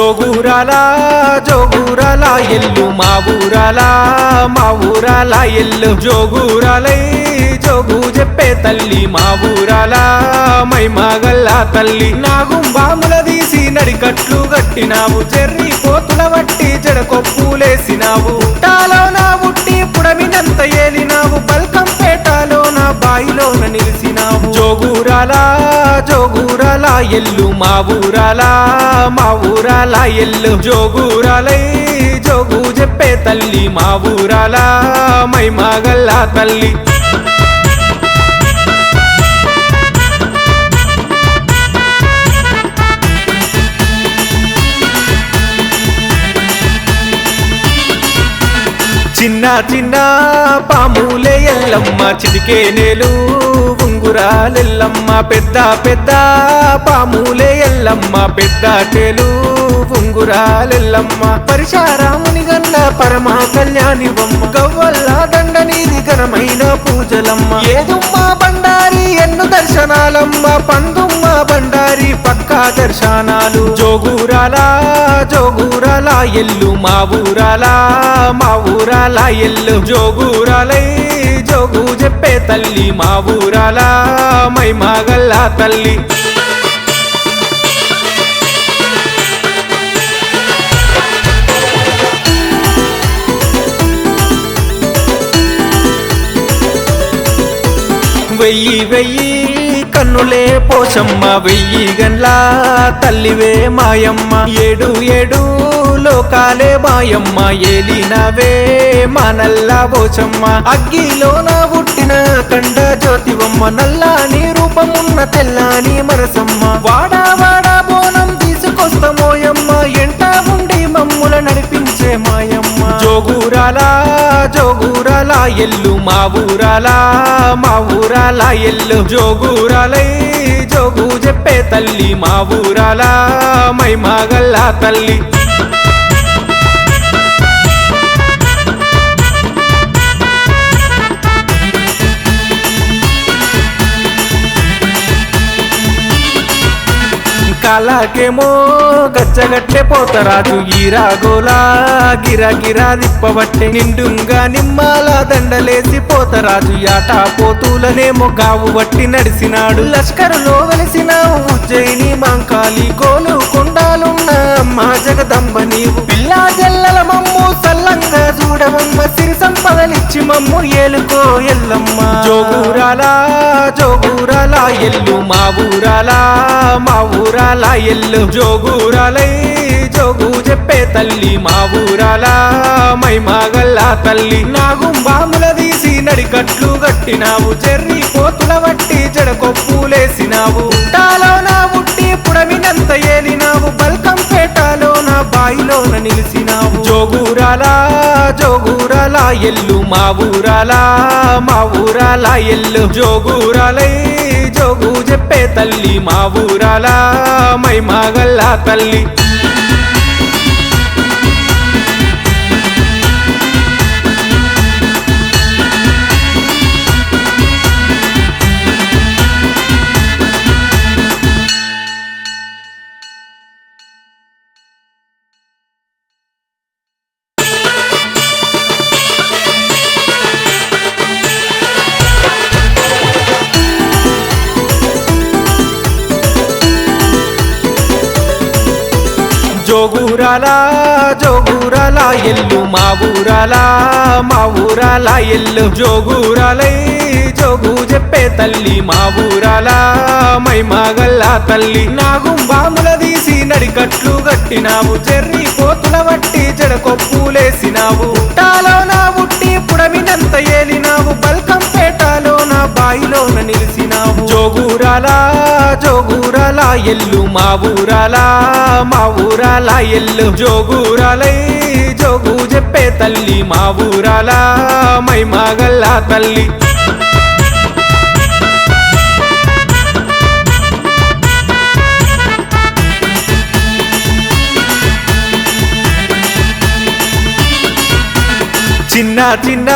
జోగూరాల జోగూరాల ఎల్లు మా ఊరాల ఎల్లు జోగూరాలై జోగు చెప్పే తల్లి మా ఊరాల మైమగల్ల తల్లి నాగుంబాముల తీసి నడికట్లు గట్టినావు చెర్రి పోతుల వట్టి జడకొప్పులేసినావు టాలో నా ఉట్టి పుడమినంత ఏలినావు బల్కంపేటలో నా బాయిలోన నిలిసినావు జోగూరాల జోగూరాల ఎల్లు మా ఊరాల ఎల్లు జోగూరాలై జోగు చెప్పే తల్లి మా ఊరాల మైమగల్ల తల్లి చిన్న చిన్న పాములే ఎల్లమ్మ చిటికేనేలు ఉంగురాలెల్లమ్మ పెద్ద పెద్ద పాములే ఎల్లమ్మ పెద్ద టేలు ఉంగురాలెల్లమ్మ పరిశారాముని గన్న పరమ కళ్యాణివమ్మ గవ్వల్ల దండనీది ఘనమైన పూజలమ్మ ఏదుమ్మ బండారి ఎన్ను దర్శనాలమ్మ పందుమ్మ బండారి పక్కా దర్శనాలు జోగూరాల జోగూరాల ఎల్లు మా ఊరాల ఎల్లు జోగూరాలై జోగు చెప్పే తల్లి మా ఊరాల మైమగల్ల తల్లి వెయ్యి వెయ్యి కన్నులే పోషమ్మ వెయ్యి గండ్ల తల్లివే మాయమ్మ ఏడు ఏడు లోకాలే మాయమ్మ ఏలినవే మనల్లా పోచమ్మ అగ్గిలోన పుట్టిన కండ జ్యోతివమ్మ నల్లాని రూపమున్న తెల్లాని మనసమ్మ వాడా వాడా బోనం తీసుకొస్తమోయమ్మ ఎంట ఉండి మమ్ముల నడిపించే మాయమ్మ జోగూరాల జోగూరాల ఎల్లు మా ఊరాల ఎల్లు జోగూరాలై జోగు చెప్పే తల్లి మా ఊరాల మైమగల్ల తల్లి కాలాకేమో గచ్చగట్లే పోతరాజు ఈరాగోలా గిరగిరా దిప్పబట్టే నిండుంగా నిమ్మాల దండలేసి పోతరాజు యాటా పోతులనేమో గావు బట్టి నడిసినాడు లష్కరులో వెలిసినావు ఉజ్జయిని మాంకాలి గోలు కొండాలున్న అమ్మా జగదంబ నీవు పిల్లా జల్లల మమ్ము సల్లంగా చూడవమ్మ సిరి సంపదలిచ్చి మమ్ము ఏలుకో ఎల్లమ్మ జోగూరాల జోగూరాల ఎల్లు మా ఊరాల ఎల్లు జోగూరాలై జోగు చెప్పే తల్లి మా ఊరాల మైమగల్ల తల్లి నాగుంబాముల తీసి నడికట్లు గట్టినావు చెర్రి పోతుల వట్టి జడకొప్పులేసినావు టాలో నా ఉట్టి పుడమినంత ఏలినావు బల్కంపేటలో నా బాయిలోన నిలిసినావు జోగూరాల జోగూరాల ఎల్లు మా ఊరాల ఎల్లు జోగూరాలై జోగు చెప్పే తల్లి మా ఊరాల మైమగల్ల తల్లి జోగూరాల జోగూరాల ఎల్లు మా ఊరాల ఎల్లు జోగూరాలై జోగు చెప్పే తల్లి మా ఊరాల మైమగల్ల తల్లి నాగుంబాముల తీసి నడికట్లు గట్టినావు చెర్రి పోతుల వట్టి జడకొప్పులేసినావు టాలో నా ఉట్టి పుడమినంత ఏలినావు బల్కంపేటలో నా బాయిలోన నిలిసినావు జోగూరాల జోగూరాల ఎల్లు మా ఊరాల ఎల్లు జోగూరాలై జోగు చెప్పే తల్లి మా ఊరాల మైమగల్ల తల్లి చిన్న చిన్న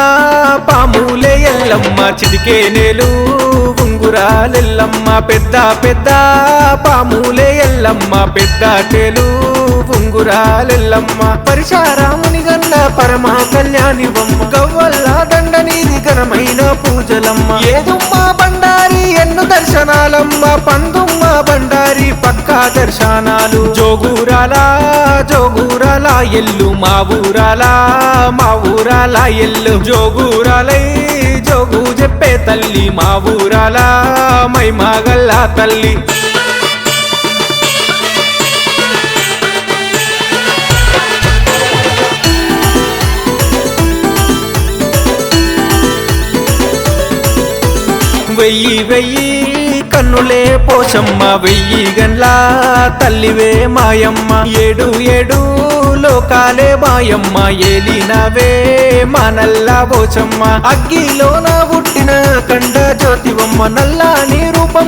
పాములే ఎల్లమ్మ చిటికేనేలు ఉంగురాలెల్లమ్మ పెద్ద పెద్ద పాములే ఎల్లమ్మ పెద్ద టేలు ఉంగురాలెల్లమ్మ పరిచారాముని గన్న పరమ కళ్యాణివమ్మ గవ్వల్ల దండనీది ఘనమైన పూజలమ్మ ఏదుమ్మ బండారి ఎన్ను దర్శనాలమ్మ పందుమ్మ బండారి పక్కా దర్శనాలు జోగురాల ఎల్లు మా ఊరాల ఎల్లు జోగురాలై జోగు చెప్పే తల్లి మా ఊరాల మైమగల్ల తల్లి వెయ్యి కన్నులే పోషమ్మ వెయ్యి గండ్ల తల్లివే మాయమ్మ ఏడు లోకాలే మాయమ్మ ఏలినవే మనల్ల పోచమ్మ అగ్గిలోన పుట్టిన కండ జ్యోతివమ్మ నల్లని రూపం